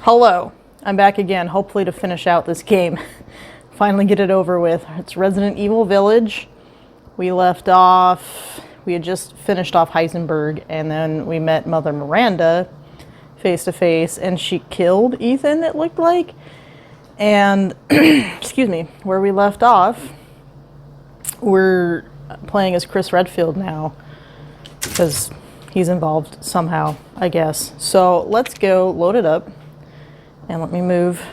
Hello, I'm back again, hopefully to finish out this game. Finally get it over with. It's Resident Evil Village. We left off, we had just finished off Heisenberg, and then we met Mother Miranda face to face, and she killed Ethan, it looked like. And, excuse me, where we left off, we're playing as Chris Redfield now, because he's involved somehow, I guess. So let's go load it up. And let me move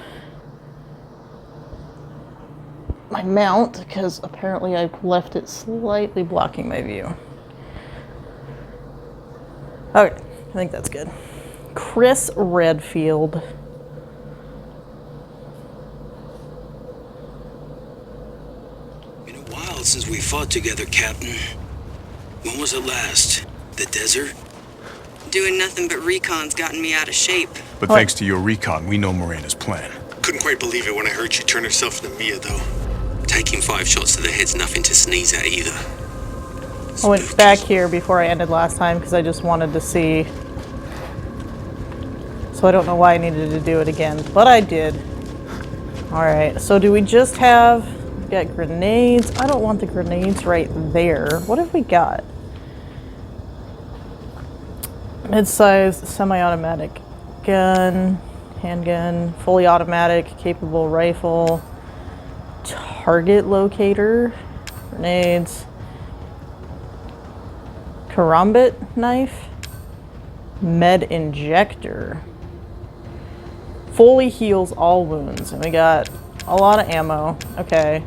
my mount, because apparently I've left it slightly blocking my view. Okay, I think that's good. Chris Redfield. Been a while since we fought together, Captain. When was it last? The desert? Doing nothing but recon's gotten me out of shape. But thanks to your recon, we know Miranda's plan. Couldn't quite believe it when I heard she turned herself into Mia, though. Taking 5 shots to the head's nothing to sneeze at either. I went back here before I ended last time because I just wanted to see. So I don't know why I needed to do it again, but I did. Alright, so do we just have... We got grenades. I don't want the grenades right there. What have we got? Mid-sized semi-automatic gun, handgun, fully automatic, capable rifle, target locator, grenades, karambit knife, med injector, fully heals all wounds, and we got a lot of ammo. Okay,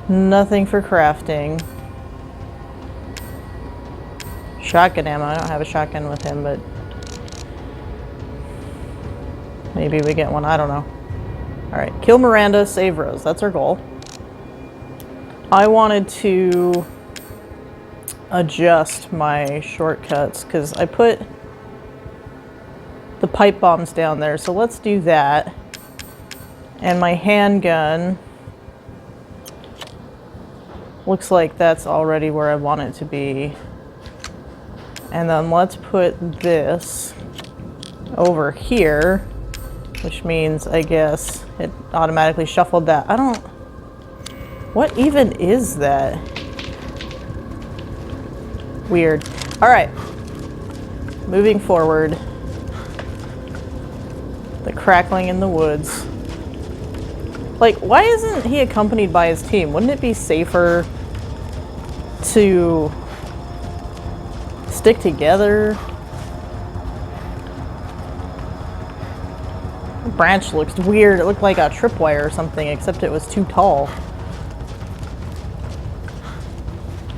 nothing for crafting. Shotgun ammo. I don't have a shotgun with him, but maybe we get one. I don't know. Alright, kill Miranda, save Rose. That's our goal. I wanted to adjust my shortcuts because I put the pipe bombs down there, so let's do that. And my handgun looks like that's already where I want it to be. And then let's put this over here, which means, I guess, it automatically shuffled that. I don't... What even is that? Weird. Alright. Moving forward. The crackling in the woods. Like, why isn't he accompanied by his team? Wouldn't it be safer to... stick together? The branch looks weird. It looked like a tripwire or something, except it was too tall.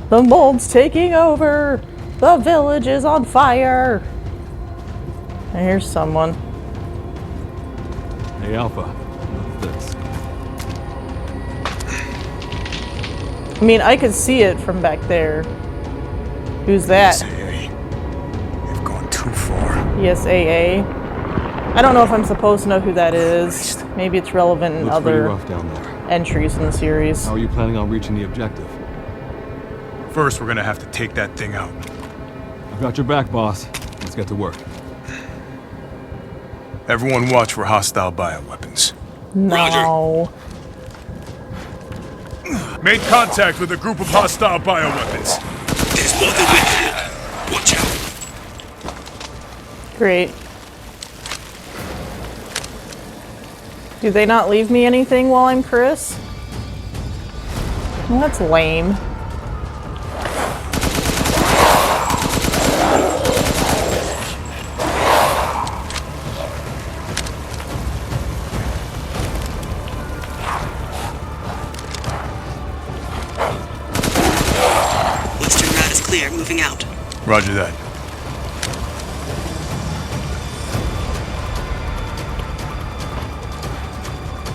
The mold's taking over! The village is on fire! And here's someone. Hey, Alpha. What's this? I mean, I could see it from back there. Who's that? You've gone too far. ESAA. I don't know if I'm supposed to know who that is. Maybe it's relevant in Looks pretty other rough down there. entries in the series. How are you planning on reaching the objective? First, we're gonna have to take that thing out. I've got your back, boss. Let's get to work. Everyone watch for hostile bioweapons. No. Made contact with a group of hostile bioweapons. There's more than we can. Watch out. Great. Do they not leave me anything while I'm Chris? Well, that's lame. Western route is clear, moving out. Roger that.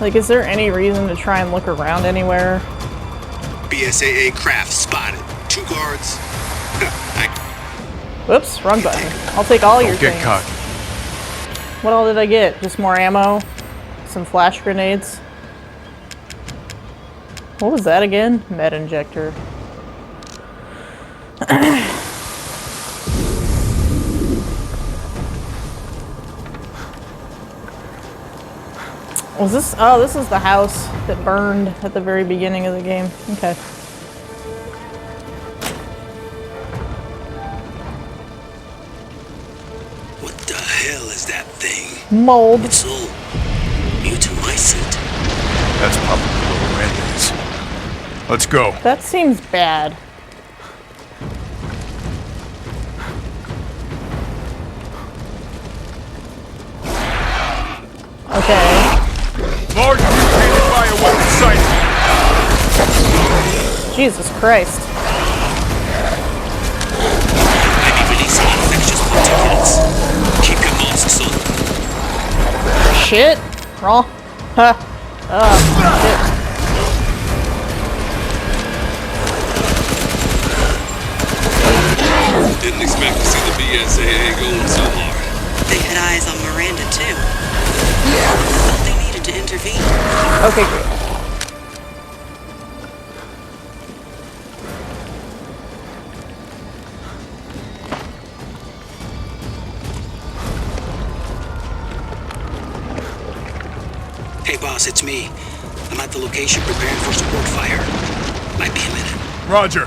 Like, is there any reason to try and look around anywhere? BSAA craft spotted. 2 guards. Whoops, wrong button. I'll take all your Get things. caught. What all did I get? Just more ammo? Some flash grenades? What was that again? Med injector. Was this? Oh, this is the house that burned at the very beginning of the game. Okay. What the hell is that thing? Mold. It's all mutamycete. That's probably what Miranda is. Let's go. That seems bad. Okay. Large mutated bioweapon sighted. Jesus Christ. Maybe releasing infectious particulates. Keep your masks on. Shit. Wrong. Huh. Shit. Didn't expect to see the BSAA going so hard. They had eyes on Miranda, too. I thought they needed to intervene. Okay, good. Hey boss, it's me. I'm at the location preparing for support fire. Might be a minute. Roger.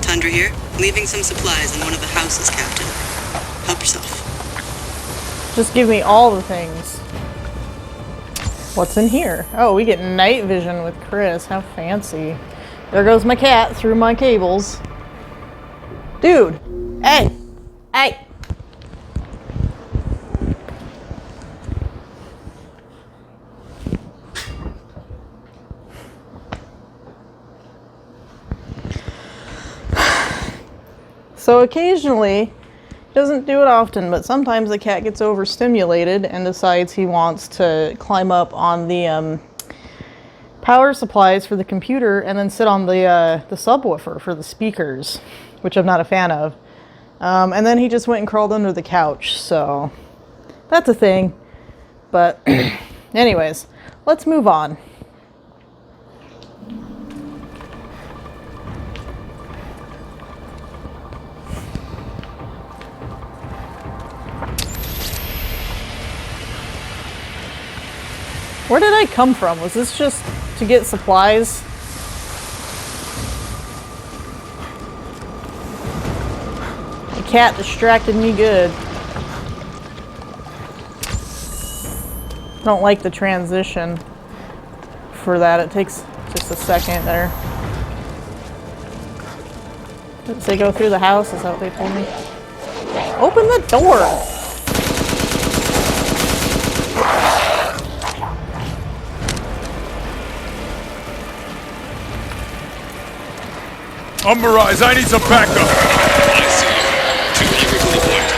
Tundra here. Leaving some supplies in one of the houses, Captain. Help yourself. Just give me all the things. What's in here? Oh, we get night vision with Chris. How fancy. There goes my cat through my cables. Dude! Hey! Hey! So occasionally, doesn't do it often, but sometimes the cat gets overstimulated and decides he wants to climb up on the power supplies for the computer and then sit on the subwoofer for the speakers, which I'm not a fan of. And then he just went and crawled under the couch, so that's a thing. But anyways, let's move on. Where did I come from? Was this just to get supplies? The cat distracted me good. Don't like the transition for that. It takes just a second there. Did they go through the house? Is that what they told me? Open the door! Umberise, I need some backup. I see you. Too eager for the point.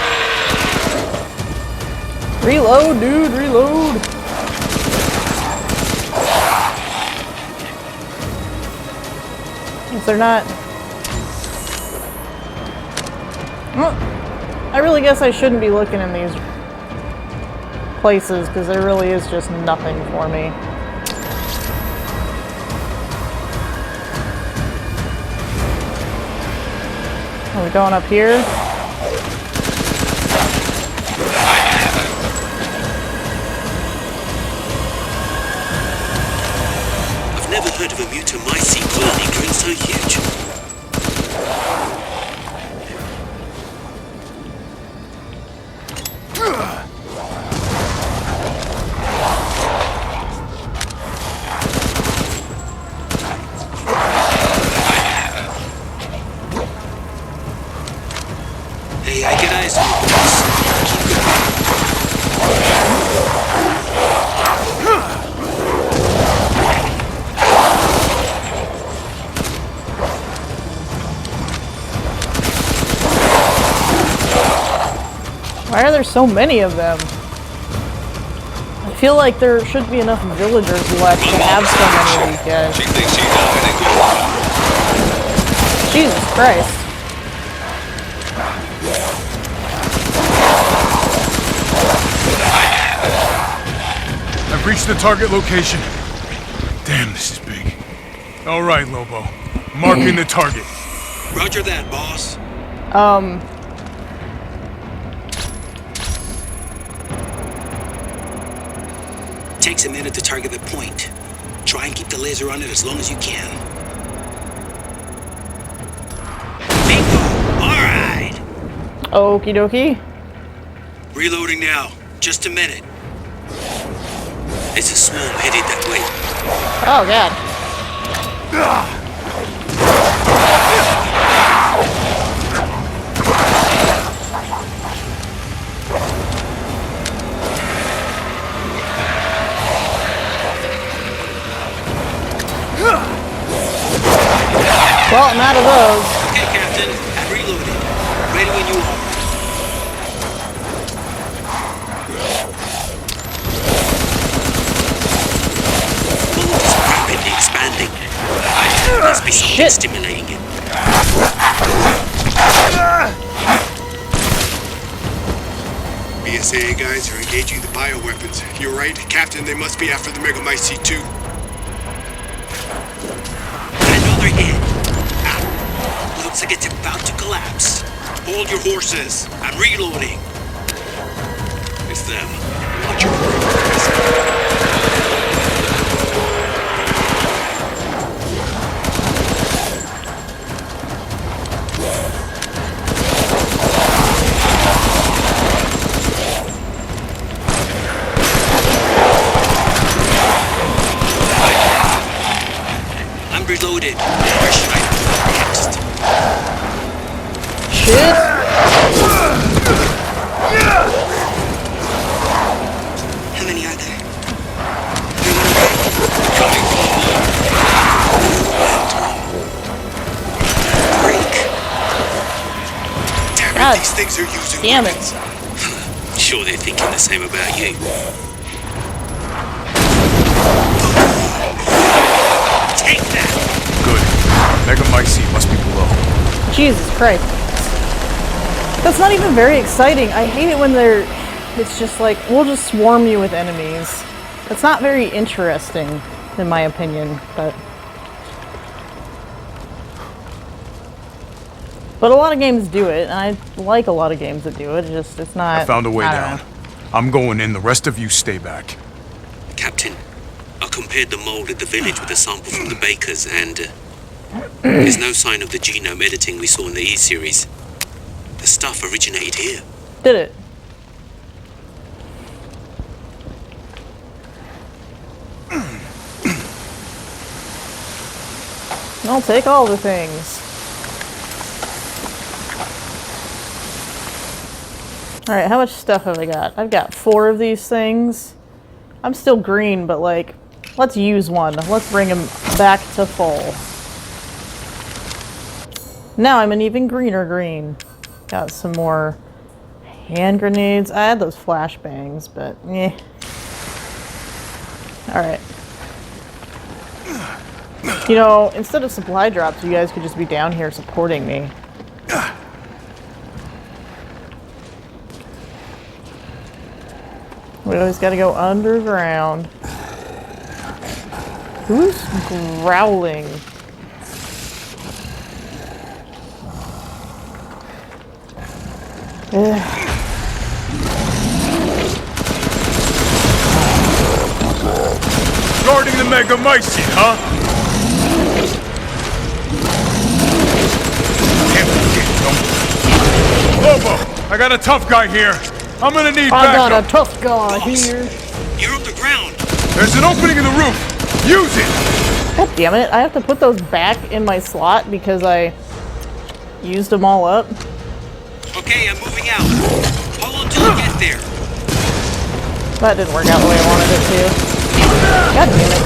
Reload, dude, reload! Is there not... Well, I really guess I shouldn't be looking in these places because there really is just nothing for me. Are we going up here? I've never heard of a mutamycete colony growing so huge. Hey, I get eyes on you, boss. Keep going. Why are there so many of them? I feel like there should be enough villagers left to have so many of these guys. She thinks she's out and good. Jesus Christ. I've reached the target location. Damn, this is big. All right, Lobo. Marking the target. Roger that, boss. Takes a minute to target the point. Try and keep the laser on it as long as you can. Bingo! Alright! Okie dokie. Reloading now. Just a minute. It's a swarm headed that way. Oh, God. Well, I'm out of those. Okay, Captain. I'm reloaded. Ready when you are. World is rapidly expanding. There must be something Shit. stimulating it. BSAA guys are engaging the bioweapons. You're right, Captain, they must be after the Megamycete too. Another hit. Ah, looks like it's about to collapse. Hold your horses. I'm reloading. It's them. Watch your progress. I'm reloaded. Where should I go next? Shit. How many are there? Coming from Break. Damn it, God these things are using damn it. weapons. Sure they're thinking the same about you. Take that! Good. Megamycete must be below. Jesus Christ. That's not even very exciting. I hate it when it's just like, we'll just swarm you with enemies. That's not very interesting, in my opinion, but a lot of games do it, and I like a lot of games that do it. It's not. I found a way I don't down. know. I'm going in. The rest of you stay back. Captain, I compared the mold at the village with a sample from the bakers, and there's no sign of the genome editing we saw in the E-series. The stuff originated here. Did it? I'll take all the things. Alright, how much stuff have I got? I've got 4 of these things. I'm still green, but like, let's use one. Let's bring him back to full. Now I'm an even greener green. Got some more hand grenades. I had those flashbangs, but eh. Alright. You know, instead of supply drops, you guys could just be down here supporting me. We always gotta go underground. Who's growling? Ugh. Guarding the Megamycete, huh? Damn it, Lobo, I got a tough guy here. I'm gonna need I backup. got a tough guy here. You're on the ground. There's an opening in the roof. Use it. God damn it, I have to put those back in my slot because I used them all up. Okay, I'm moving out. Hold on till I get there. That didn't work out the way I wanted it to. God damn it.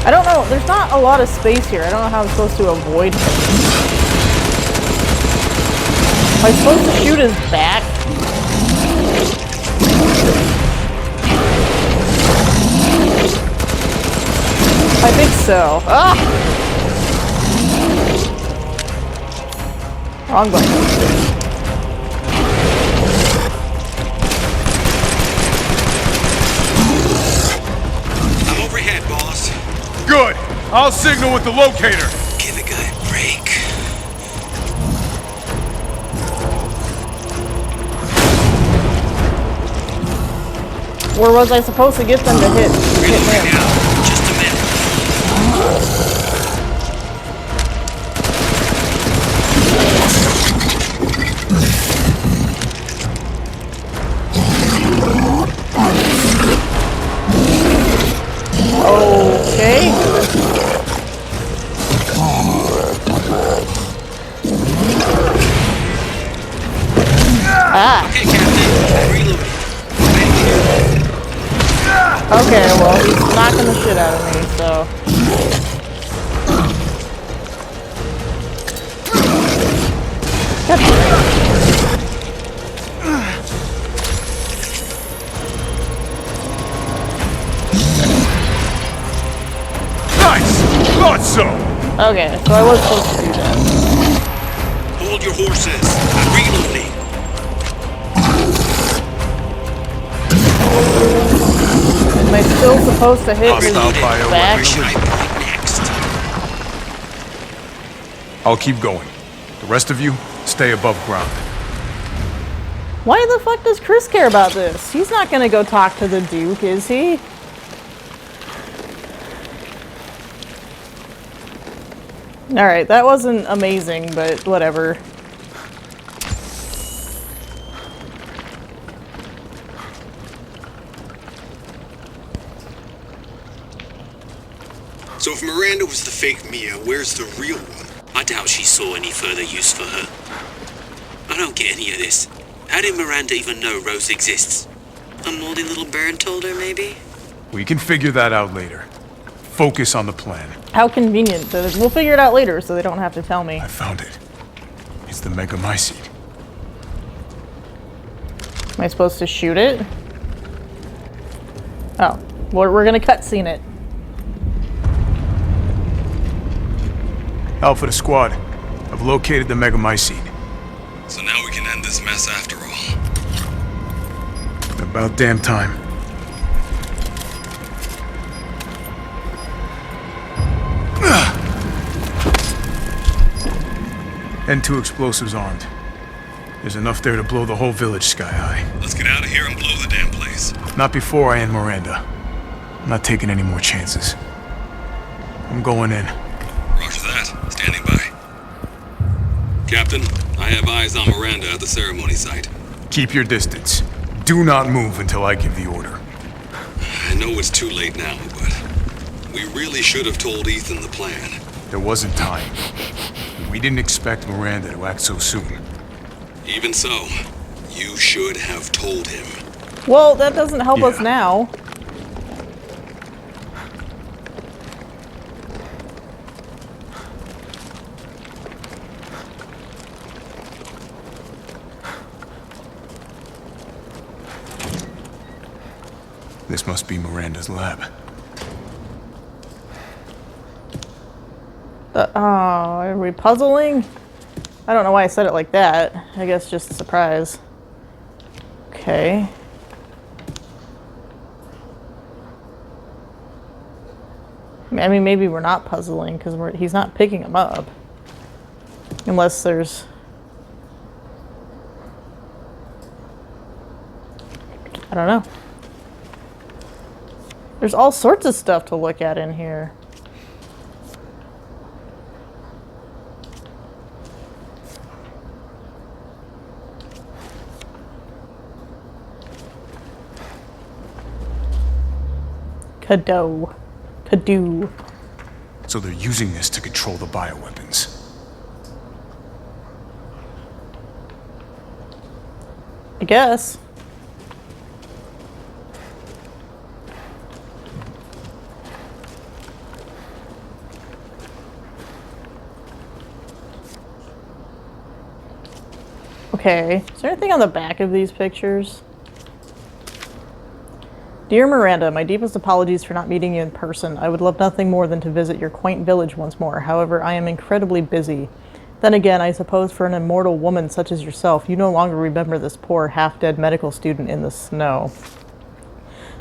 I don't know, there's not a lot of space here. I don't know how I'm supposed to avoid him. Am I supposed to shoot his back? I think so. Ah! Wrong button. I'm overhead, boss. Good. I'll signal with the locator. Give the guy a break. Or was I supposed to get them to hit Reloading him? now. Just a minute. Okay. Ah. Okay, Captain. Reloading. Okay, well, he's knocking the shit out of me, so. Nice! Thought so! Okay, so I was supposed to do that. Hold your horses. I'm reloading. Am I still supposed to hit his Hostile bioweapon. back? Where should I point next? I'll keep going. The rest of you, stay above ground. Why the fuck does Chris care about this? He's not gonna go talk to the Duke, is he? Alright, that wasn't amazing, but whatever. So if Miranda was the fake Mia, where's the real one? I doubt she saw any further use for her. I don't get any of this. How did Miranda even know Rose exists? A moldy little bird told her, maybe? We can figure that out later. Focus on the plan. How convenient. We'll figure it out later so they don't have to tell me. I found it. It's the Megamycete. Am I supposed to shoot it? Oh, we're gonna cutscene it. Alpha to squad. I've located the Megamycete. So now we can end this mess after all. About damn time. N2 explosives armed. There's enough there to blow the whole village sky high. Let's get out of here and blow the damn place. Not before I end Miranda. I'm not taking any more chances. I'm going in. Roger that. Standing by. Captain, I have eyes on Miranda at the ceremony site. Keep your distance. Do not move until I give the order. I know it's too late now, but we really should have told Ethan the plan. There wasn't time. We didn't expect Miranda to act so soon. Even so, you should have told him. Well, that doesn't help us Yeah. now. This must be Miranda's lab. Oh, are we puzzling? I don't know why I said it like that. I guess just a surprise. Okay. I mean, maybe we're not puzzling because he's not picking him up. Unless there's... I don't know. There's all sorts of stuff to look at in here. Kadoo. So they're using this to control the bioweapons. I guess. Okay, is there anything on the back of these pictures? Dear Miranda, my deepest apologies for not meeting you in person. I would love nothing more than to visit your quaint village once more. However, I am incredibly busy. Then again, I suppose for an immortal woman such as yourself, you no longer remember this poor, half-dead medical student in the snow.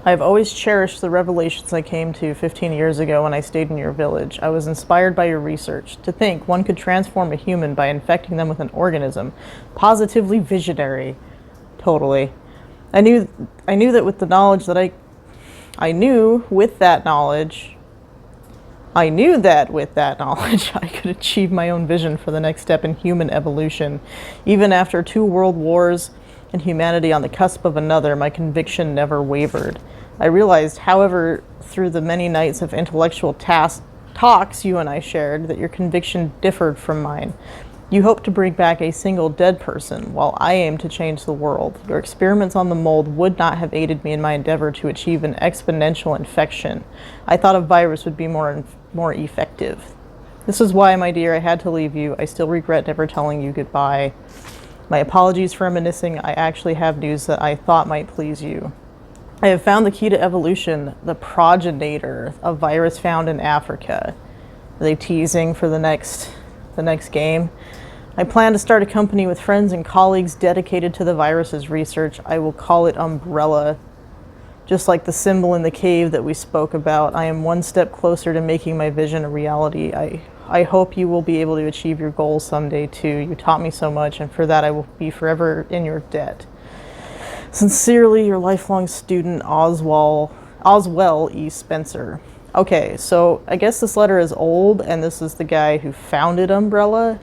I have always cherished the revelations I came to 15 years ago when I stayed in your village. I was inspired by your research. To think one could transform a human by infecting them with an organism. Positively visionary. Totally. I knew that with the knowledge that I I knew with that knowledge, I could achieve my own vision for the next step in human evolution. Even after 2 world wars and humanity on the cusp of another, my conviction never wavered. I realized, however, through the many nights of intellectual talks you and I shared, that your conviction differed from mine. You hoped to bring back a single dead person, while I aimed to change the world. Your experiments on the mold would not have aided me in my endeavor to achieve an exponential infection. I thought a virus would be more effective. This is why, my dear, I had to leave you. I still regret never telling you goodbye. My apologies for reminiscing. I actually have news that I thought might please you. I have found the key to evolution, the progenitor, a virus found in Africa. Are they teasing for the next game? I plan to start a company with friends and colleagues dedicated to the virus's research. I will call it Umbrella. Just like the symbol in the cave that we spoke about, I am one step closer to making my vision a reality. I hope you will be able to achieve your goals someday too. You taught me so much, and for that I will be forever in your debt. Sincerely, your lifelong student, Oswell E. Spencer. Okay, so I guess this letter is old, and this is the guy who founded Umbrella.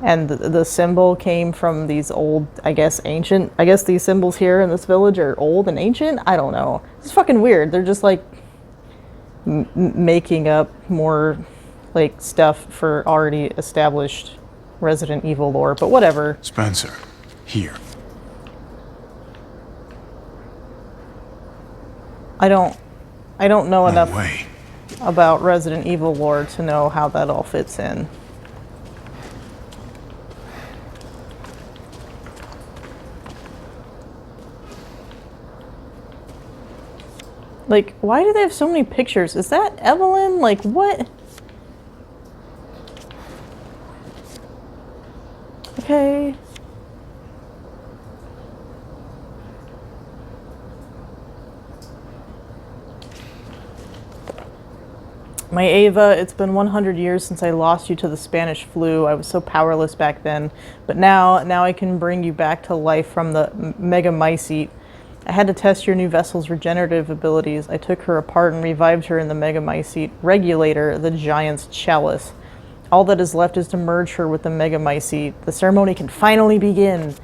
And the symbol came from these old, I guess these symbols here in this village are old and ancient? I don't know. It's fucking weird. They're just like making up more like stuff for already established Resident Evil lore, but whatever. Spencer, here. I don't know enough way. about Resident Evil lore to know how that all fits in. Like, why do they have so many pictures? Is that Evelyn? Like, what? Okay. My Ava, it's been 100 years since I lost you to the Spanish flu. I was so powerless back then. But now I can bring you back to life from the megamycete. I had to test your new vessel's regenerative abilities. I took her apart and revived her in the megamycete regulator, the giant's chalice. All that is left is to merge her with the megamycete. The ceremony can finally begin.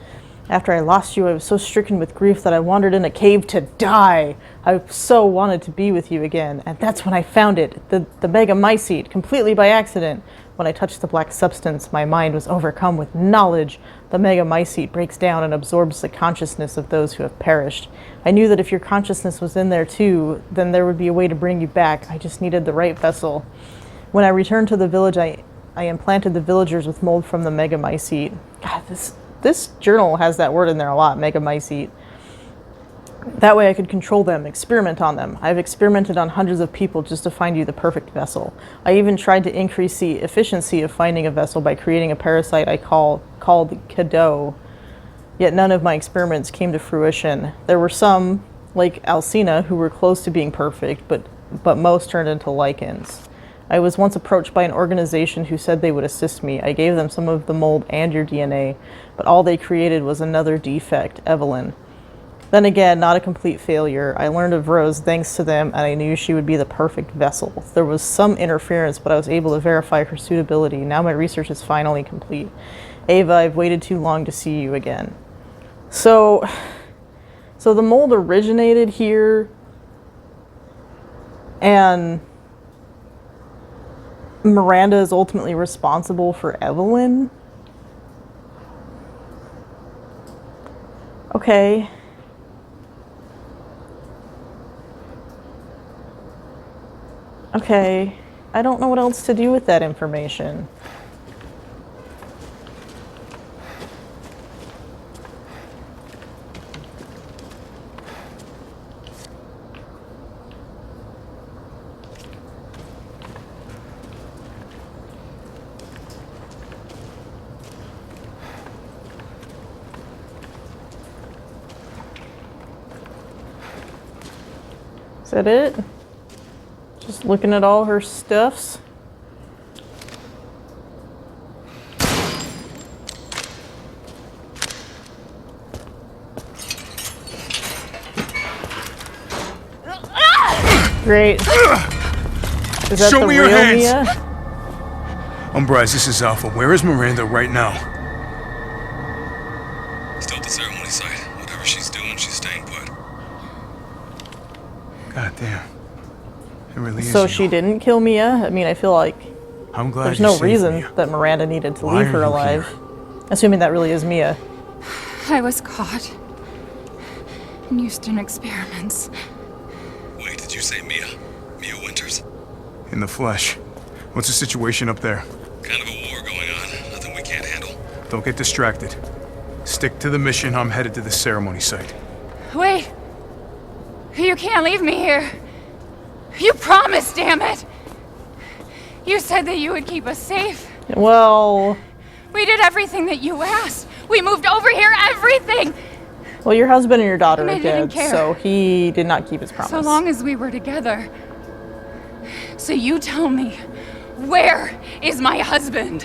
After I lost you, I was so stricken with grief that I wandered in a cave to die. I so wanted to be with you again, and that's when I found it, the megamycete, completely by accident. When I touched the black substance, my mind was overcome with knowledge. The megamycete breaks down and absorbs the consciousness of those who have perished. I knew that if your consciousness was in there too, then there would be a way to bring you back. I just needed the right vessel. When I returned to the village, I implanted the villagers with mold from the megamycete. God, this journal has that word in there a lot, megamycete. That way I could control them, experiment on them. I've experimented on hundreds of people just to find you the perfect vessel. I even tried to increase the efficiency of finding a vessel by creating a parasite I called Cadeau. Yet none of my experiments came to fruition. There were some, like Alcina, who were close to being perfect, but most turned into lichens. I was once approached by an organization who said they would assist me. I gave them some of the mold and your DNA, but all they created was another defect, Evelyn. Then again, not a complete failure. I learned of Rose thanks to them, and I knew she would be the perfect vessel. There was some interference, but I was able to verify her suitability. Now my research is finally complete. Ava, I've waited too long to see you again. So the mold originated here, and Miranda is ultimately responsible for Evelyn? Okay. Okay, I don't know what else to do with that information. Is that it? Just looking at all her stuffs. Great. Is that Show the me your real hands. Mia? Umbrise, this is Alpha. Where is Miranda right now? Still at the ceremony site. Whatever she's doing, she's staying put. God damn. It really is So you. she didn't kill Mia? I mean, I feel like I'm glad there's you no saved reason me. that Miranda needed to Why leave are her you alive. here? Assuming that really is Mia. I was caught and used in experiments. Wait, did you say Mia? Mia Winters? In the flesh. What's the situation up there? Kind of a war going on. Nothing we can't handle. Don't get distracted. Stick to the mission. I'm headed to the ceremony site. Wait! You can't leave me here. You promised, damn it! You said that you would keep us safe. Well, We did everything that you asked. We moved over here, everything! well, your husband and your daughter And I are didn't dead, care. so he did not keep his promise. So long as we were together. So you tell me, where is my husband?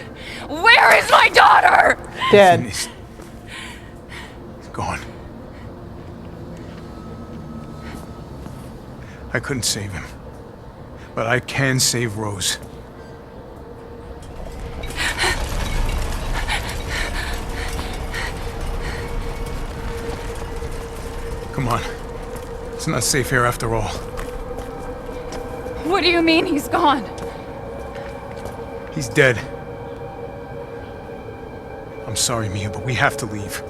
Where is my daughter? Dead. He's gone. I couldn't save him. But I can save Rose. Come on. It's not safe here after all. What do you mean he's gone? He's dead. I'm sorry, Mia, but we have to leave.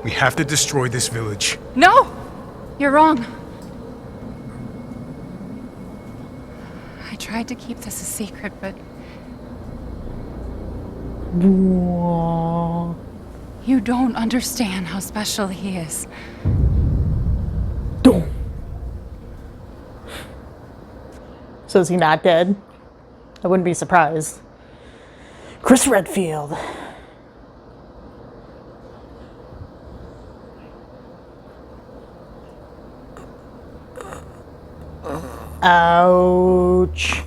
We have to destroy this village. No! You're wrong. I tried to keep this a secret, but you don't understand how special he is. So is he not dead? I wouldn't be surprised. Chris Redfield. Ouch.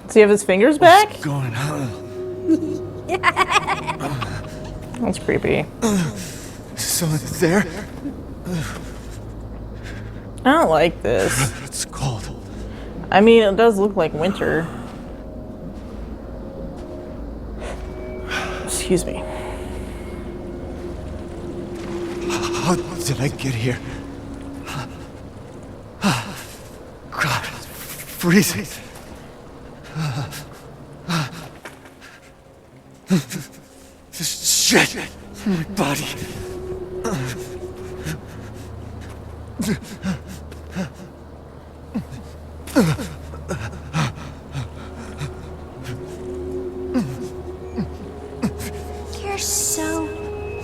Does he have his fingers back? Going on. That's creepy. Someone there? I don't like this. It's cold. I mean, it does look like winter. Excuse me. How did I get here? God, it's freezing. This shit in my body. You're so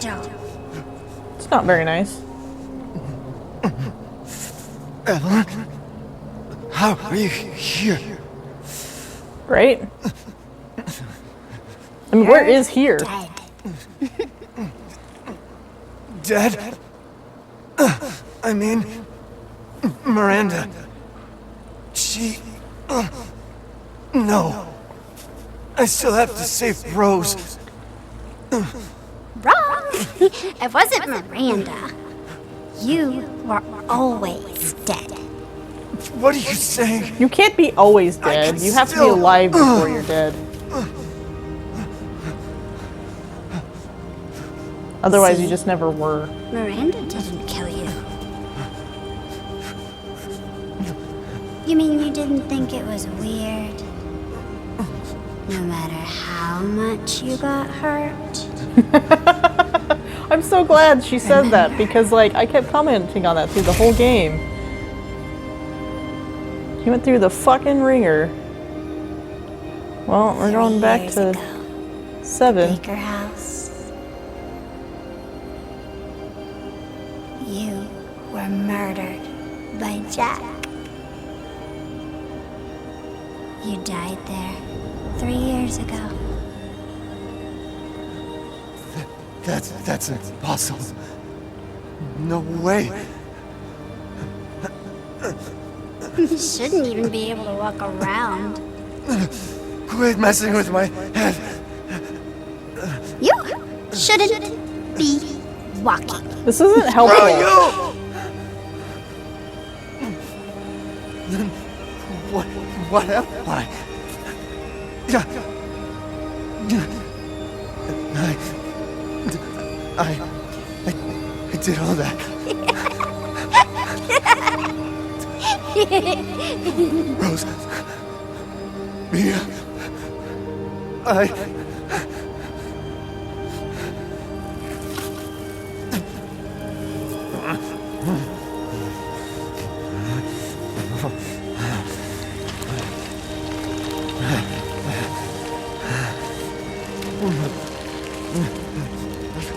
dumb. It's not very nice. Evelyn? How are you here? Right? I mean, where is here? Dead. Dead? I mean, Miranda. She... No. I still have to save Rose. Wrong. It wasn't Miranda. You were always dead. What are you saying? You can't be always dead. can You have to be still- alive before you're dead. Otherwise, you just never were. Miranda didn't kill you. You mean you didn't think it was weird? No matter how much you got hurt? I'm so glad she said that because, like, I kept commenting on that through the whole game. He went through the fucking ringer. Well, we're going back Years to ago, 7. Baker House. You were murdered by Jack. You died there 3 years ago. That's impossible. No way. You shouldn't even be able to walk around. Quit messing with my head. You shouldn't be walking. This isn't helpful. What am I? I did all that. Rose. Mia.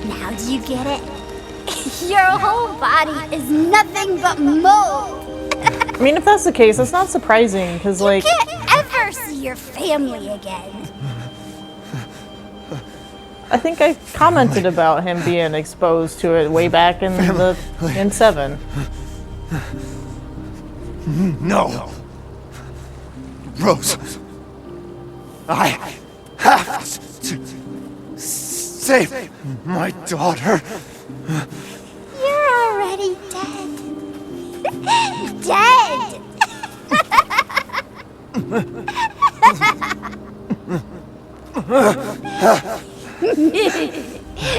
Now do you get it? Your whole body is nothing but mold. I mean, if that's the case, it's not surprising, because, like... You can't ever see your family again. I think I commented about him being exposed to it way back in 7. No. Rose. I have to save my daughter. You're already dead. Dead!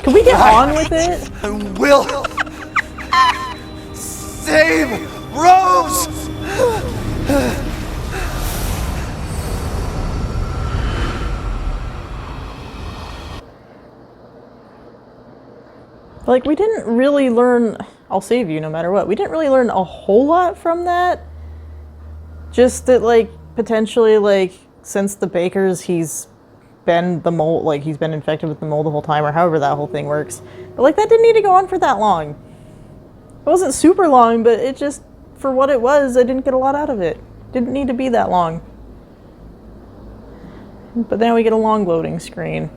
Can we get on with it? I will save Rose! Like, we didn't really learn... I'll save you no matter what. We didn't really learn a whole lot from that. Just that, like, potentially, like, since the Bakers, he's been the mold, like, he's been infected with the mold the whole time, or however that whole thing works. But, like, that didn't need to go on for that long. It wasn't super long, but it just, for what it was, I didn't get a lot out of it. Didn't need to be that long. But then we get a long loading screen.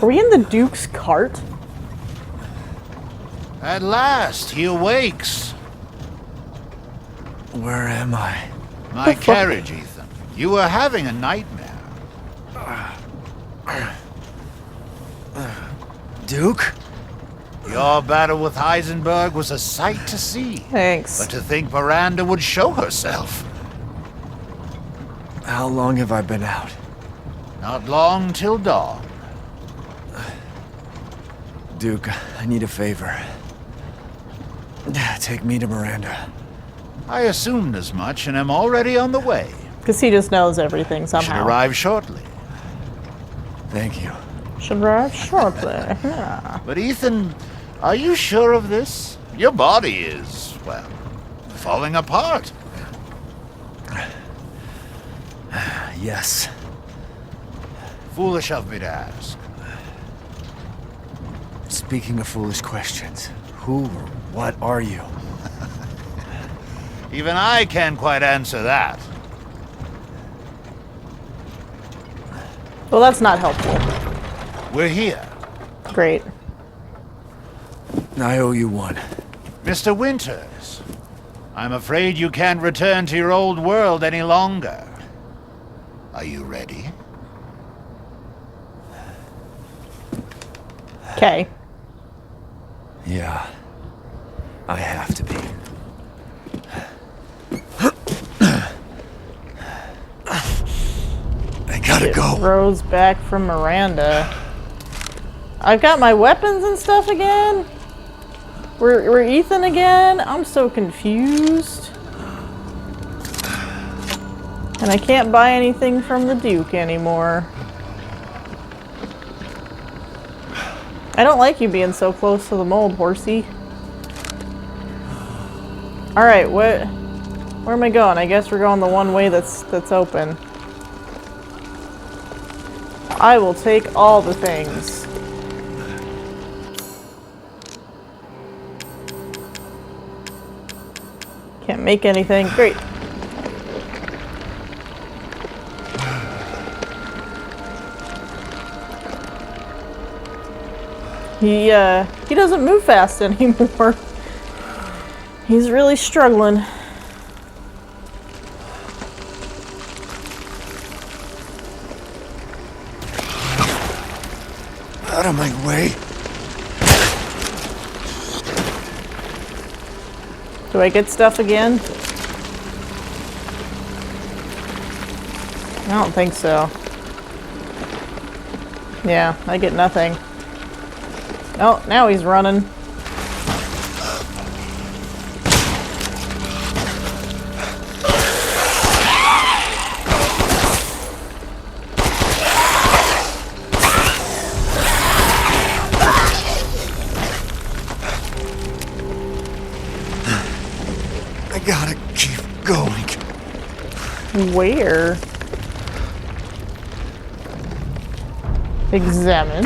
Are we in the Duke's cart? At last, he awakes. Where am I? My carriage, Ethan. You were having a nightmare. Duke? Your battle with Heisenberg was a sight to see. Thanks. But to think Miranda would show herself. How long have I been out? Not long till dawn. Duke, I need a favor. Take me to Miranda. I assumed as much and am already on the way. Because he just knows everything somehow. Should arrive shortly. Thank you. Should arrive shortly. Yeah. But Ethan, are you sure of this? Your body is, well, falling apart. Yes. Foolish of me to ask. Speaking of foolish questions, who or what are you? Even I can't quite answer that. Well, that's not helpful. We're here. Great. I owe you one. Mr. Winters, I'm afraid you can't return to your old world any longer. Are you ready? Okay. Yeah. I have to be. I gotta go. Rose back from Miranda. I've got my weapons and stuff again? We're Ethan again? I'm so confused. And I can't buy anything from the Duke anymore. I don't like you being so close to the mold, horsey. Alright, where am I going? I guess we're going the one way that's open. I will take all the things. Can't make anything. Great. He doesn't move fast anymore. He's really struggling. of my way. Do I get stuff again? I don't think so. Yeah, I get nothing. Oh, now he's running. I gotta keep going. Where? Examine.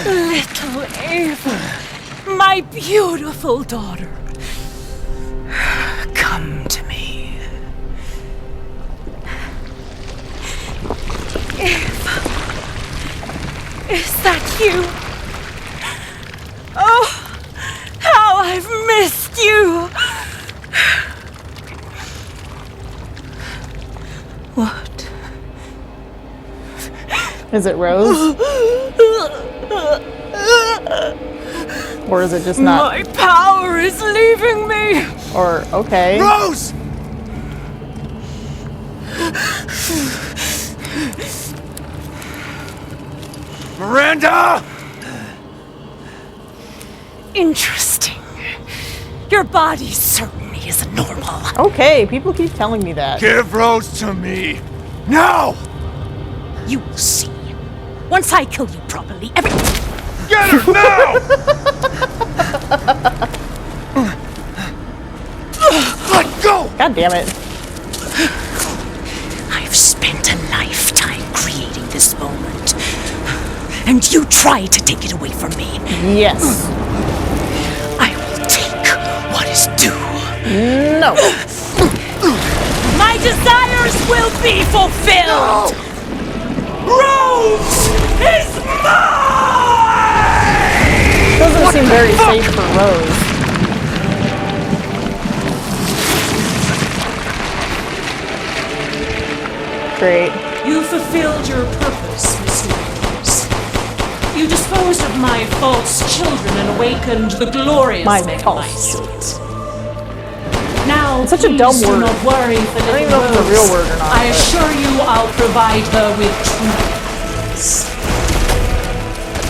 Little Ava, my beautiful daughter. Come to me. Ava, is that you? Oh, how I've missed you. What? Is it Rose? Or is it just not? My power is leaving me. Or, okay. Rose! Miranda! Interesting. Your body certainly isn't normal. Okay, people keep telling me that. Give Rose to me! Now! You will see. Once I kill you properly, Get her now! Let go! God damn it. I've spent a lifetime creating this moment. And you tried to take it away from me. Yes. I will take what is due. No. My desires will be fulfilled! No. Rose is mine! Doesn't seem very safe for Rose. Great. You fulfilled your purpose, Miss Rose. You disposed of my false children and awakened the glorious Megamycete. Now, it's such a dumb word. Do not worry for I don't even little know if it's a Rose. real word or not. I assure you I'll provide her with truth.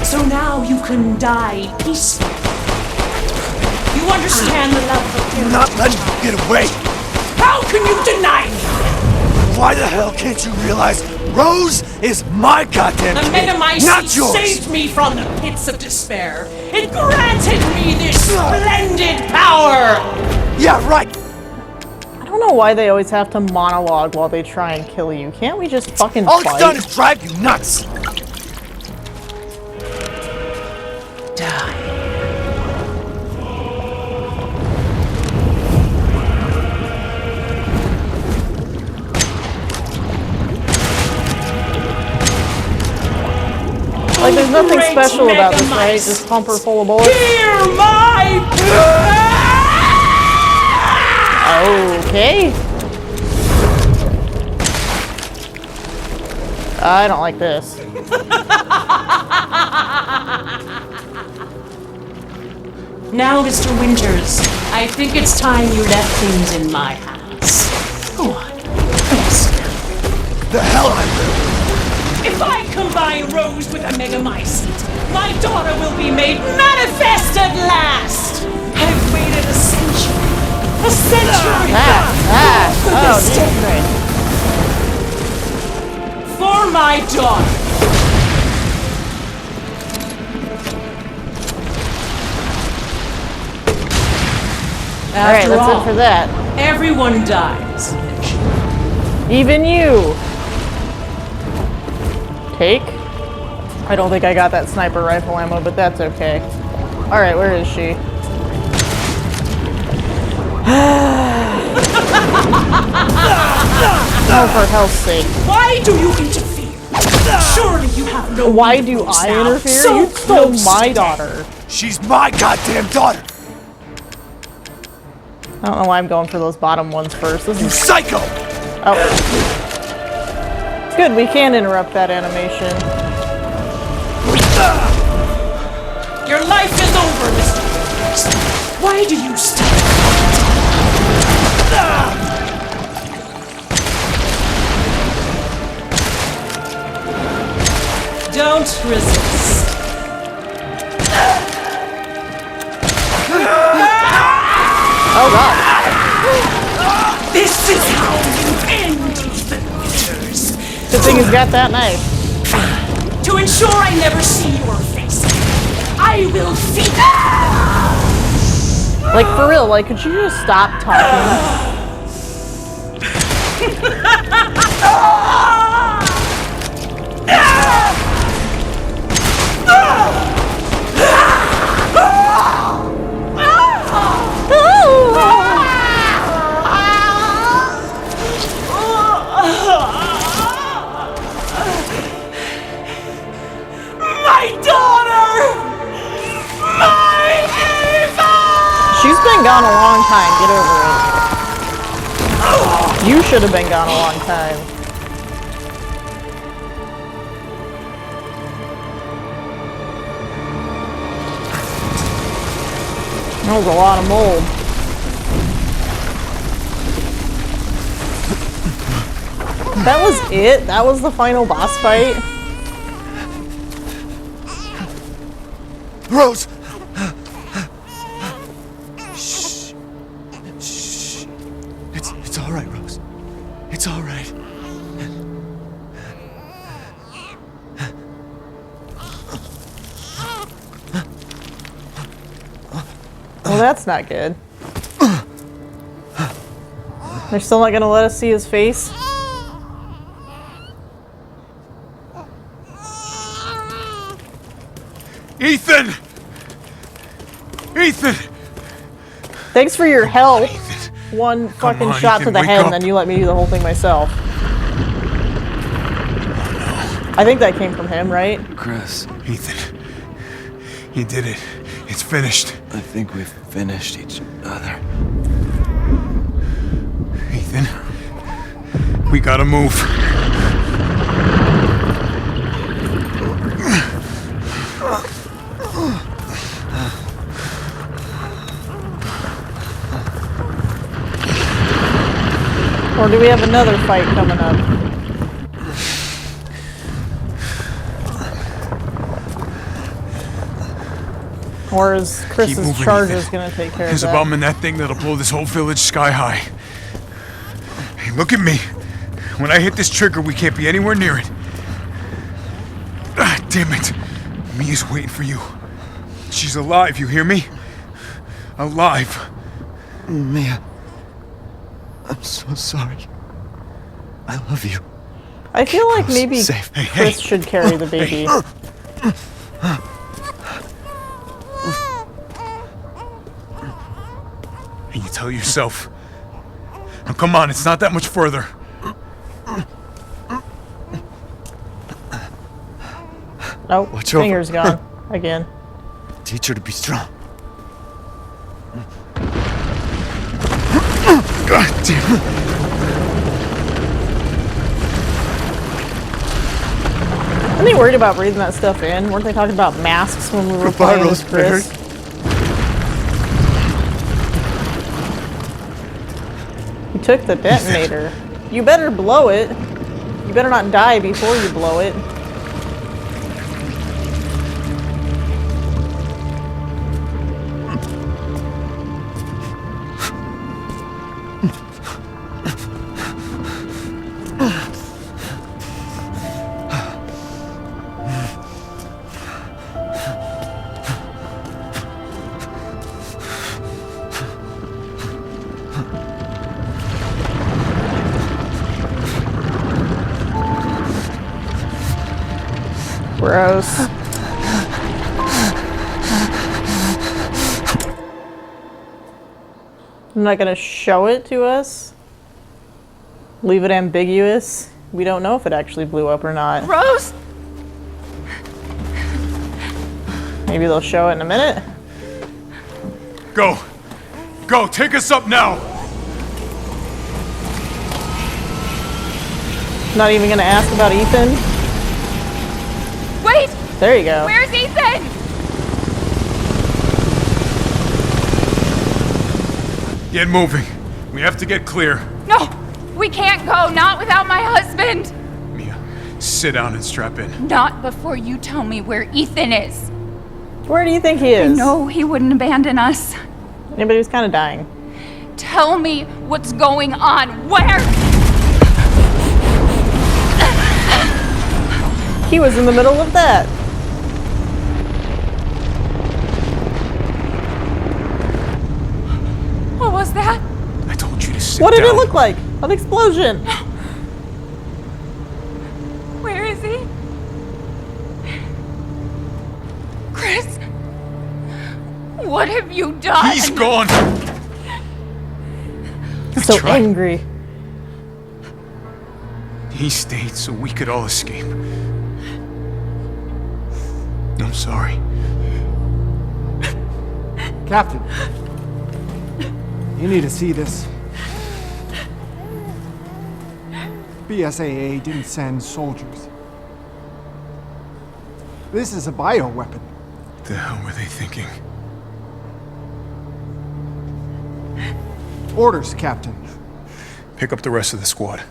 So now you can die peacefully. You understand the love of Do not let me get away! How can you deny me? Why the hell can't you realize Rose is my goddamn The kid, Megamycete not yours! saved me from the pits of despair. It granted me this splendid power. Yeah, right! I don't know why they always have to monologue while they try and kill you. Can't we just fucking All fight? it's done is drive you nuts! Die. Like, there's nothing Great special about this, right? Megamycete. Just pump her full of bullets? Hear my Okay. I don't like this. Now, Mr. Winters, I think it's time you left things in my hands. Go on. The hell I will! If I combine Rose with a Megamycete, my daughter will be made manifest at last! I've waited a century! A century! For this day. For my daughter! Alright, that's it for that. Everyone dies. Even you! Take? I don't think I got that sniper rifle ammo, but that's okay. Alright, where is she? Oh, for hell's sake. Why do you interfere? Surely you have no Why need do for us I now. interfere? So You stole close my to daughter. She's my goddamn daughter! I don't know why I'm going for those bottom ones first. This You is psycho! oh. Good, we can interrupt that animation. Your life is over, Mr. Winters. Why do you stay? Don't resist. Oh god. This is how you end, Ethan Winters. Good thing he's got that knife. To ensure I never see your face, I will feed. Like, for real, like, could you just stop talking? My daughter! My Ava! She's been gone a long time, get over it. You should have been gone a long time. That was a lot of mold. That was it? That was the final boss fight? Rose! Shh. Shh. It's all right, Rose. It's all right. Well, that's not good. They're still not gonna let us see his face? Ethan! Ethan! Thanks for your help. One fucking on, shot Ethan, to the wake head up. and then you let me do the whole thing myself. I think that came from him, right? Chris, Ethan, you did it. It's finished. I think we've finished each other. Ethan, we gotta move. Or do we have another fight coming up? Or is Keep Chris's moving, charges Ethan. gonna take care There's of a that? bomb in that thing that'll blow this whole village sky high. Hey, look at me. When I hit this trigger, we can't be anywhere near it. Ah, damn it. Mia's waiting for you. She's alive, you hear me? Alive. Mia. I'm so sorry. I love you. I feel like maybe Safe. Hey, Chris should carry the baby. And you tell yourself. Now come on, it's not that much further. Nope, Watch over. finger's gone. Again. Teach her to be strong. God damn it. Weren't they worried about breathing that stuff in? Weren't they talking about masks when we were Goodbye, playing as Chris? You took the detonator. You better blow it. You better not die before you blow it. Gross. I'm not gonna show it to us. Leave it ambiguous. We don't know if it actually blew up or not. Rose? Maybe they'll show it in a minute. Go. Go, take us up now. Not even gonna ask about Ethan? Wait! There you go. Where's Ethan? Get moving. We have to get clear. No! We can't go, not without my husband! Mia, sit down and strap in. Not before you tell me where Ethan is. Where do you think he is? No, he wouldn't abandon us. Yeah, but he was kind of dying. Tell me what's going on. Where? He was in the middle of that. What was that? I told you to sit What did down. it look like? An explosion. Where is he? Chris? What have you done? He's gone. So angry. He stayed so we could all escape. I'm sorry. Captain, you need to see this. BSAA didn't send soldiers. This is a bioweapon. What the hell were they thinking? Orders, Captain. Pick up the rest of the squad.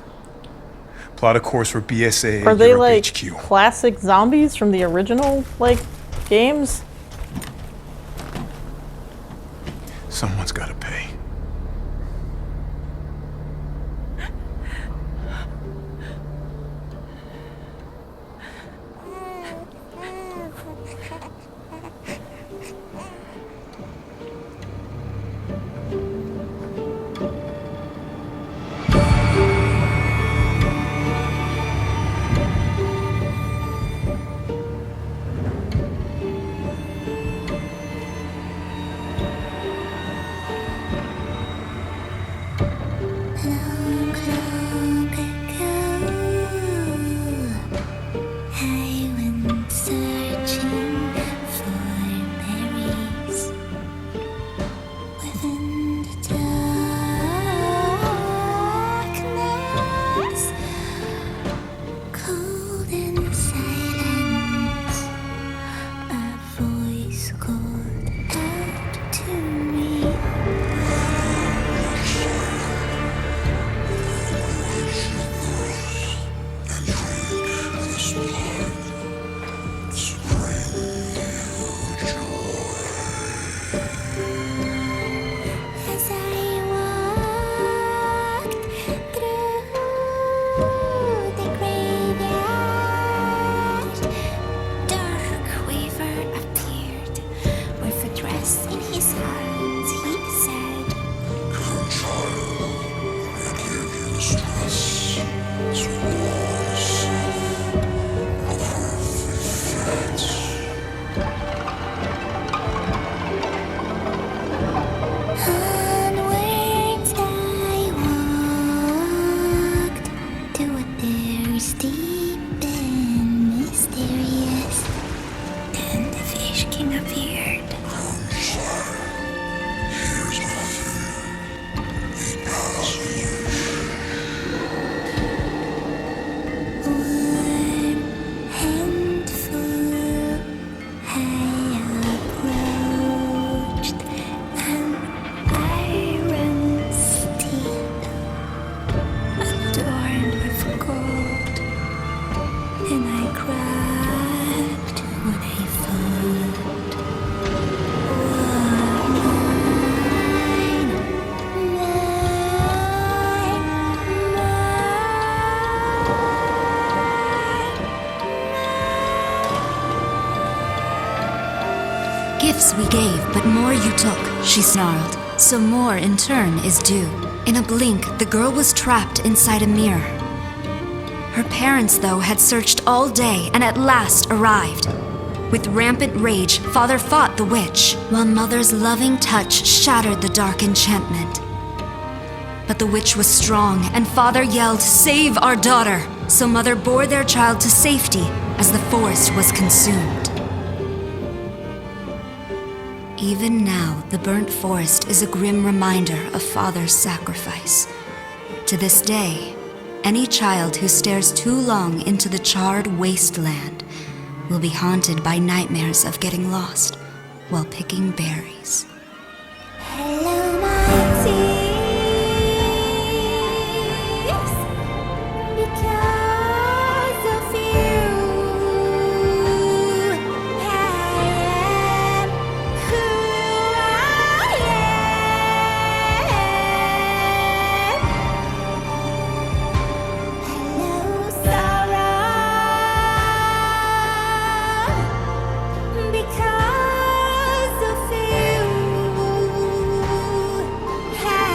Plot a course for BSAA Are they Europe like HQ. classic zombies from the original like games? Someone's got to pay. Gifts we gave, but more you took, she snarled. So more in turn is due. In a blink, the girl was trapped inside a mirror. Her parents, though, had searched all day and at last arrived. With rampant rage, Father fought the witch, while Mother's loving touch shattered the dark enchantment. But the witch was strong, and Father yelled, "Save our daughter!" So Mother bore their child to safety as the forest was consumed. Even now, the burnt forest is a grim reminder of Father's sacrifice. To this day, Any child who stares too long into the charred wasteland will be haunted by nightmares of getting lost while picking berries. Hello, my tears. Because of you, I am who I am. Hello, sorrow. Because of you, I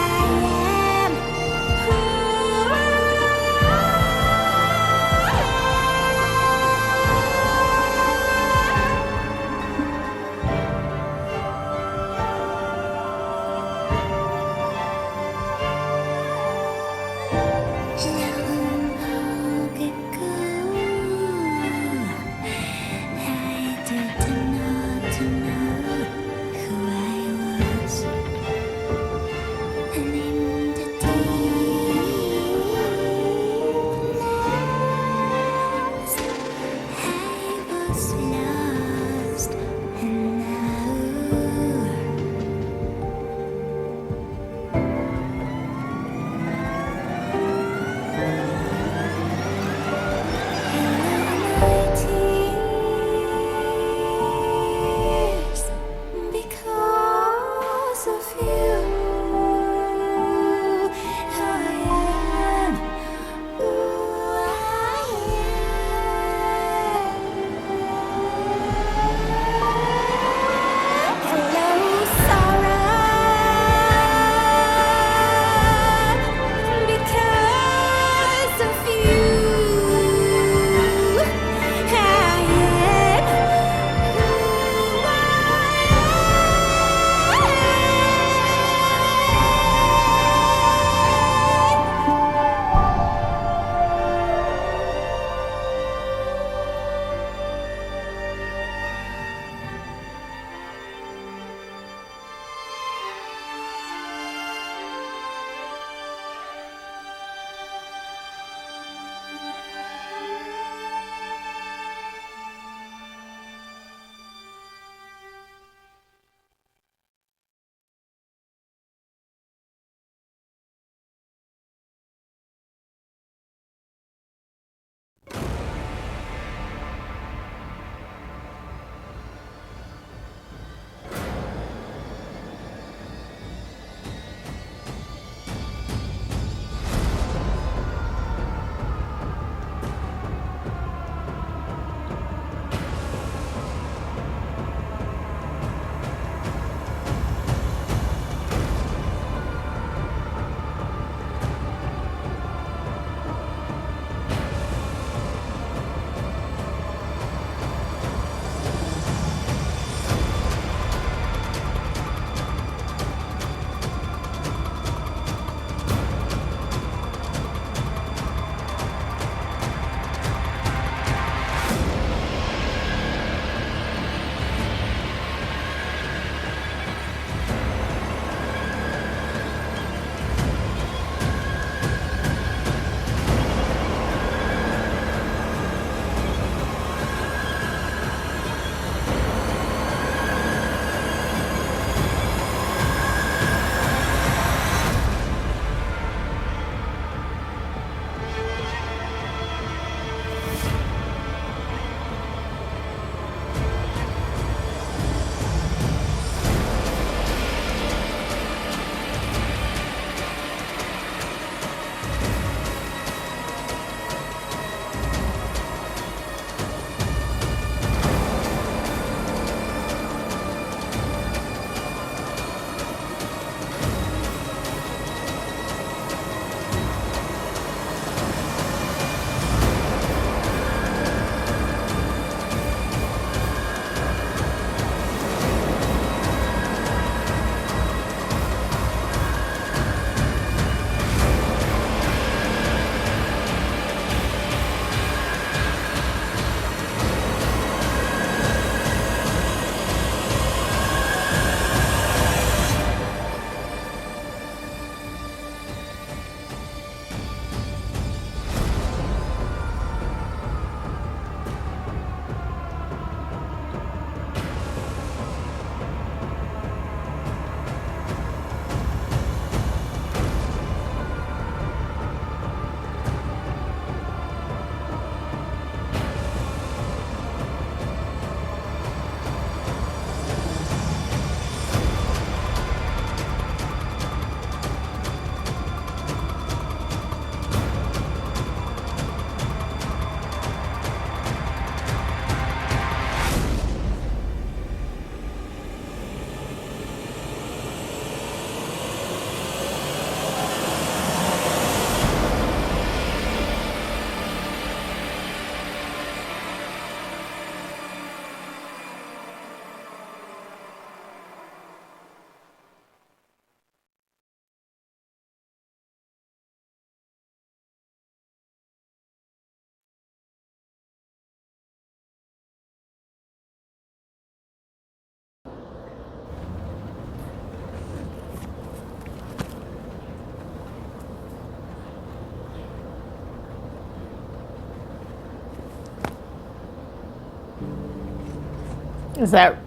Is that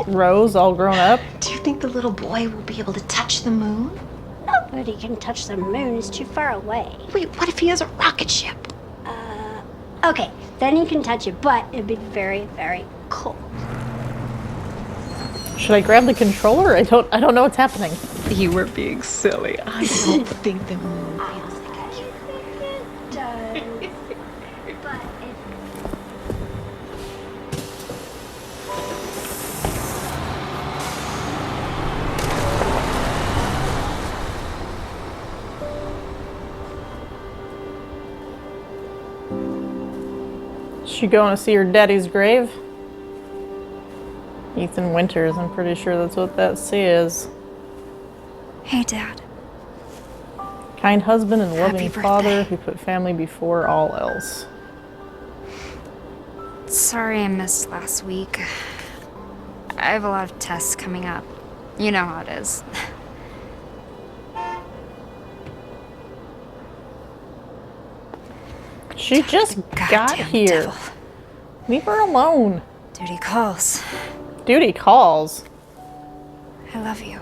Rose all grown up? Do you think the little boy will be able to touch the moon? Nobody can touch the moon. It's too far away. Wait, what if he has a rocket ship? Okay, then he can touch it, but it'd be very, very cold. Should I grab the controller? I don't know what's happening. You were being silly. I don't think the moon feels like it does. But She going to see her daddy's grave? Ethan Winters, I'm pretty sure that's what that says. Hey, Dad. Kind husband and Happy loving birthday. father who put family before all else. Sorry I missed last week. I have a lot of tests coming up. You know how it is. She just got goddamn here. devil. Leave her alone. Duty calls. Duty calls. I love you.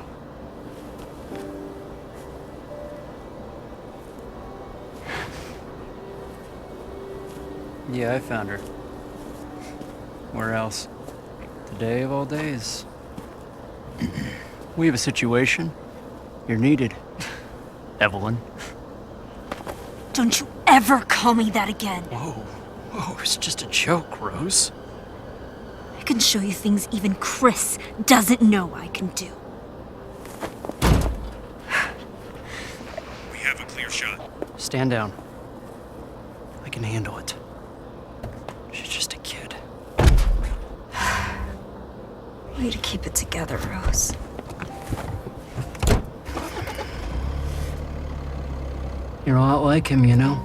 Yeah, I found her. Where else? Today of all days. We have a situation. You're needed. Evelyn. Don't you ever call me that again. Whoa, it's just a joke, Rose. I can show you things even Chris doesn't know I can do. We have a clear shot. Stand down. I can handle it. She's just a kid. Way to keep it together, Rose. You're a lot like him, you know?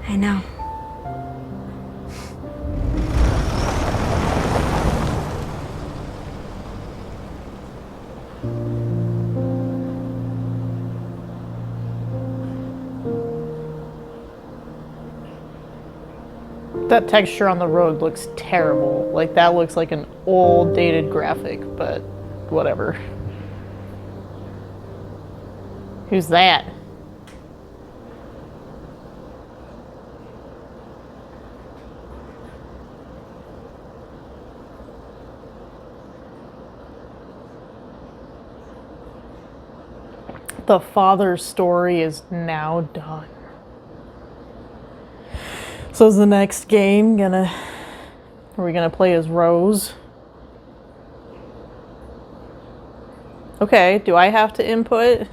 I know. That texture on the road looks terrible. Like, that looks like an old, dated graphic, but whatever. Who's that? The father's story is now done. So is the next game are we gonna play as Rose? Okay, do I have to input?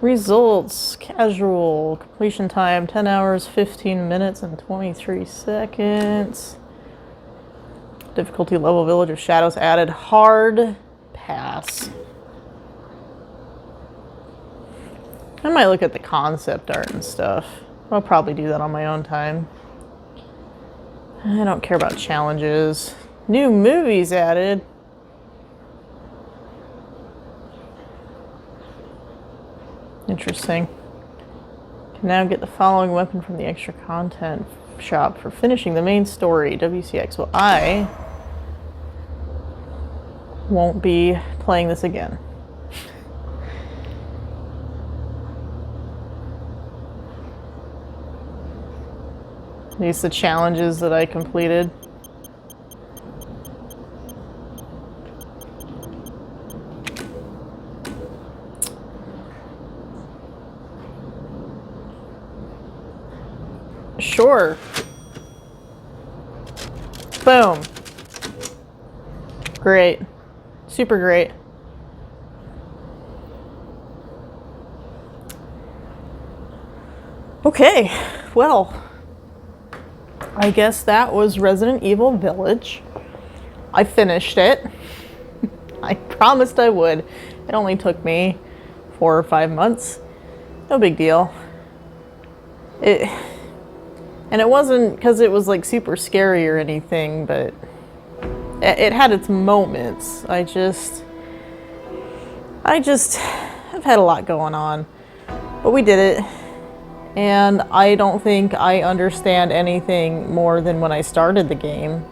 Results, casual, completion time, 10 hours, 15 minutes, and 23 seconds. Difficulty level, Village of Shadows added, hard, pass. I might look at the concept art and stuff. I'll probably do that on my own time. I don't care about challenges. New movies added. Interesting. Can now get the following weapon from the extra content shop for finishing the main story, WCX. Well, I won't be playing this again. These are the challenges that I completed. Sure. Boom. Great. Super great. Okay, well, I guess that was Resident Evil Village. I finished it. I promised I would. It only took me 4 or 5 months. No big deal. And it wasn't because it was like super scary or anything, but it had its moments. I've had a lot going on, but we did it. And I don't think I understand anything more than when I started the game.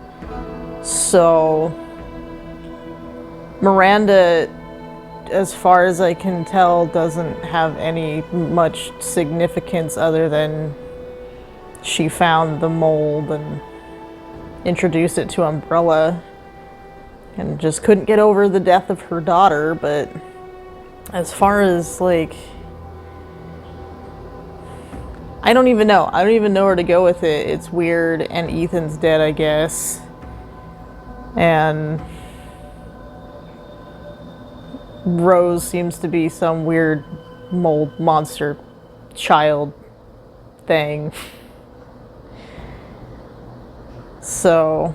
So, Miranda, as far as I can tell, doesn't have any much significance other than she found the mold and introduced it to Umbrella and just couldn't get over the death of her daughter. But as far as like, I don't even know where to go with it. It's weird, and Ethan's dead, I guess. And Rose seems to be some weird mold monster child thing. So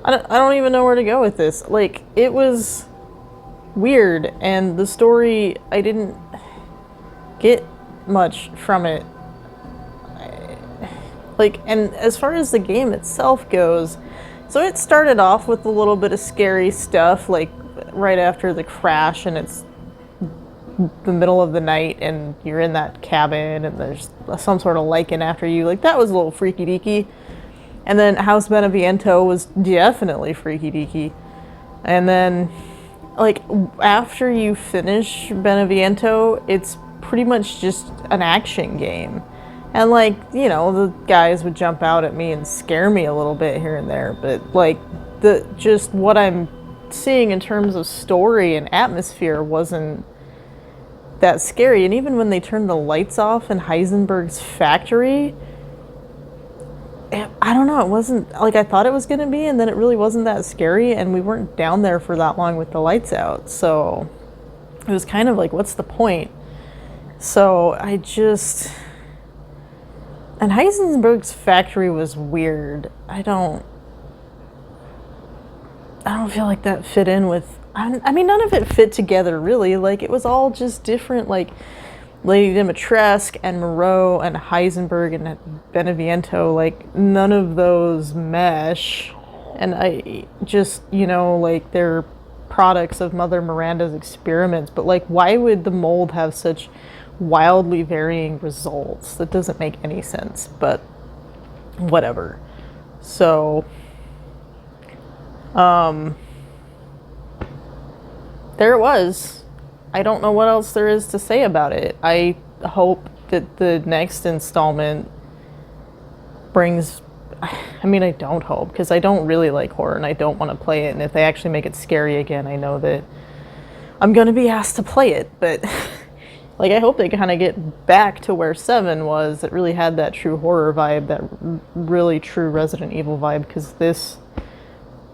I don't even know where to go with this. Like, it was weird, and the story, I didn't get much from it. Like, and as far as the game itself goes, so it started off with a little bit of scary stuff, like right after the crash, and it's the middle of the night and you're in that cabin and there's some sort of lichen after you. Like, that was a little freaky deaky. And then House Beneviento was definitely freaky deaky. And then, like, after you finish Beneviento, it's pretty much just an action game. And, like, you know, the guys would jump out at me and scare me a little bit here and there, but, like, just what I'm seeing in terms of story and atmosphere wasn't that scary. And even when they turned the lights off in Heisenberg's factory, I don't know, it wasn't like I thought it was going to be, and then it really wasn't that scary, and we weren't down there for that long with the lights out, so it was kind of like, what's the point? So and Heisenberg's factory was weird. I don't feel like that fit in with, I mean, none of it fit together really. Like, it was all just different, like Lady Dimitrescu and Moreau and Heisenberg and Beneviento, like, none of those mesh. And I just, you know, like, they're products of Mother Miranda's experiments, but, like, why would the mold have such wildly varying results? That doesn't make any sense, but whatever. So, there it was. I don't know what else there is to say about it. I hope that the next installment brings, I mean, I don't hope, because I don't really like horror and I don't want to play it, and if they actually make it scary again, I know that I'm going to be asked to play it, but like, I hope they kind of get back to where 7 was. It really had that true horror vibe, that really true Resident Evil vibe, because this,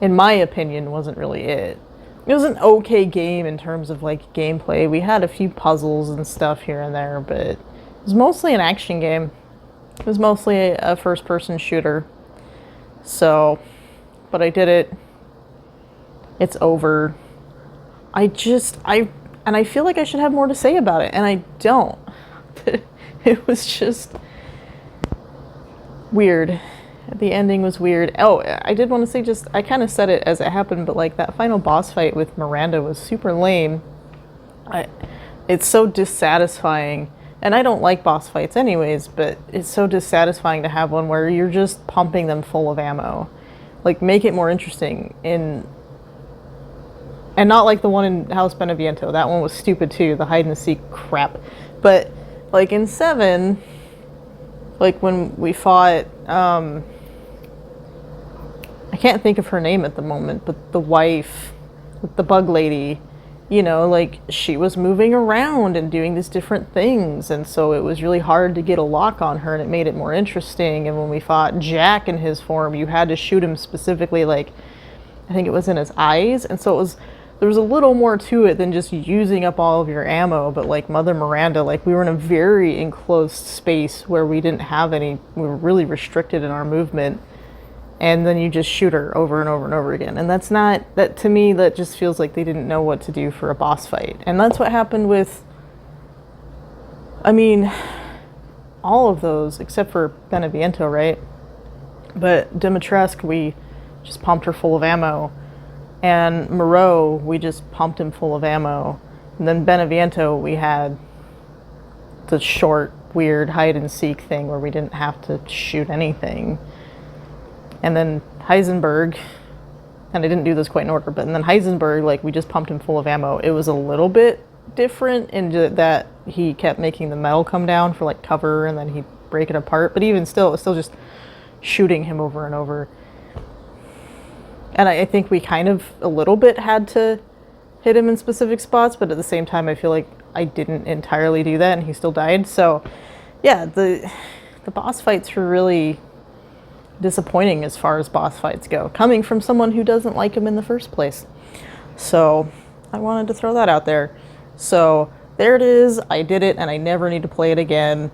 in my opinion, wasn't really it. It was an okay game in terms of, like, gameplay. We had a few puzzles and stuff here and there, but it was mostly an action game. It was mostly a first-person shooter. So, but I did it. It's over. And I feel like I should have more to say about it, and I don't. It was just weird. The ending was weird. Oh, I did want to say, I kind of said it as it happened, but, like, that final boss fight with Miranda was super lame. It's so dissatisfying, and I don't like boss fights anyways, but it's so dissatisfying to have one where you're just pumping them full of ammo. Like, make it more interesting. And not like the one in House Beneviento. That one was stupid too, the hide and seek crap. But, like, in 7, like, when we fought, I can't think of her name at the moment, but the wife with the bug lady, you know, like, she was moving around and doing these different things, and so it was really hard to get a lock on her, and it made it more interesting. And when we fought Jack in his form, you had to shoot him specifically, like, I think it was in his eyes, and so there was a little more to it than just using up all of your ammo. But, like, Mother Miranda, like, we were in a very enclosed space where we were really restricted in our movement, and then you just shoot her over and over and over again. And that to me, that just feels like they didn't know what to do for a boss fight. And that's what happened with, I mean, all of those, except for Beneviento, right? But Dimitrescu, we just pumped her full of ammo. And Moreau, we just pumped him full of ammo. And then Beneviento, we had the short, weird hide-and-seek thing where we didn't have to shoot anything. And then Heisenberg, and I didn't do this quite in order, but then Heisenberg, like, we just pumped him full of ammo. It was a little bit different in that he kept making the metal come down for, like, cover, and then he'd break it apart. But even still, it was still just shooting him over and over. And I think we kind of a little bit had to hit him in specific spots, but at the same time, I feel like I didn't entirely do that, and he still died. So, yeah, the boss fights were really disappointing as far as boss fights go, coming from someone who doesn't like him in the first place. So, I wanted to throw that out there. So, there it is. I did it, and I never need to play it again.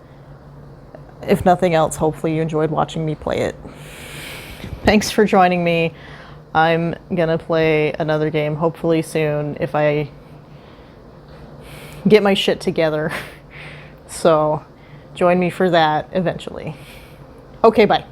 If nothing else, hopefully you enjoyed watching me play it. Thanks for joining me. I'm gonna play another game hopefully soon if I get my shit together. So join me for that eventually. Okay, bye.